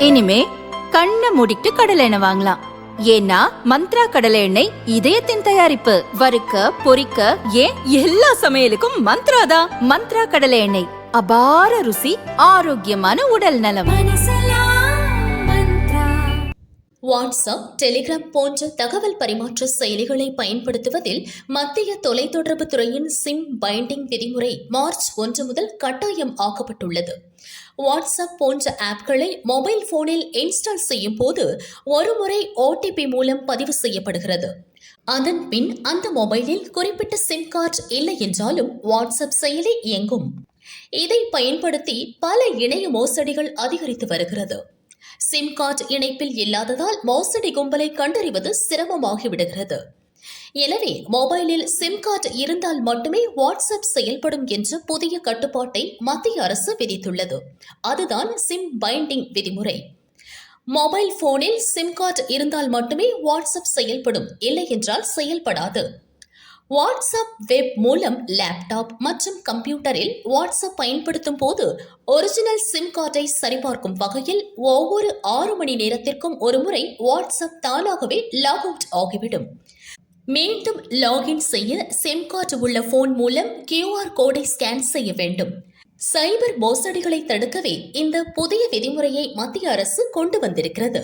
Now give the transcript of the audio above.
இனிமே கண்ணை மூடிட்டு கடலை எண்ணெய் வாங்கலாம். ஏன்னா மந்த்ரா கடலை எண்ணெய் இதயத்தின் தயாரிப்பு. வறுக்க பொரிக்க ஏன் எல்லா சமையலுக்கும் மந்த்ரா தான். மந்த்ரா கடலை எண்ணெய், அபார ருசி, ஆரோக்கியமான உடல் நலம். வாட்ஸ்அப், டெலிகிராம் போன்ற தகவல் பரிமாற்ற செயலிகளை பயன்படுத்துவதில் மத்திய தொலைத்தொடர்பு துறையின் சிம் பைண்டிங் விதிமுறை மார்ச் 1 முதல் கட்டாயம் ஆக்கப்பட்டுள்ளது. வாட்ஸ்அப் போன்ற ஆப்களை மொபைல் போனில் இன்ஸ்டால் செய்யும் போது ஒருமுறை OTP மூலம் பதிவு செய்யப்படுகிறது. அதன் பின் அந்த மொபைலில் குறிப்பிட்ட சிம் கார்டு இல்லை என்றாலும் வாட்ஸ்அப் செயலி இயங்கும். இதை பயன்படுத்தி பல இணைய மோசடிகள் அதிகரித்து வருகிறது. சிம் கார்டு இணைப்பில் இல்லாததால் மோசடி கும்பலை கண்டறிவது சிரமமாகிவிடுகிறது. எனவே மொபைலில் சிம் கார்டு இருந்தால் மட்டுமே வாட்ஸ்அப் செயல்படும் என்ற புதிய கட்டுப்பாட்டை மத்திய அரசு விதித்துள்ளது. அதுதான் சிம் பைண்டிங் விதிமுறை. மொபைல் போனில் சிம் கார்டு இருந்தால் மட்டுமே வாட்ஸ்அப் செயல்படும், இல்லை என்றால் செயல்படாது. வாட்ஸ்அப் வெப் மூலம் லேப்டாப் மற்றும் கம்ப்யூட்டரில் வாட்ஸ்அப் பயன்படுத்தும் போது ஒரிஜினல் சிம் கார்டை சரிபார்க்கும் வகையில் ஒவ்வொரு 6 மணி நேரத்திற்கும் ஒருமுறை வாட்ஸ்அப் தானாகவே லாக் அவுட் ஆகிவிடும். மீண்டும் லாகின் செய்ய சிம் கார்டு உள்ள போன் மூலம் QR கோடை ஸ்கேன் செய்ய வேண்டும். சைபர் மோசடிகளை தடுக்கவே இந்த புதிய விதிமுறையை மத்திய அரசு கொண்டு வந்திருக்கிறது.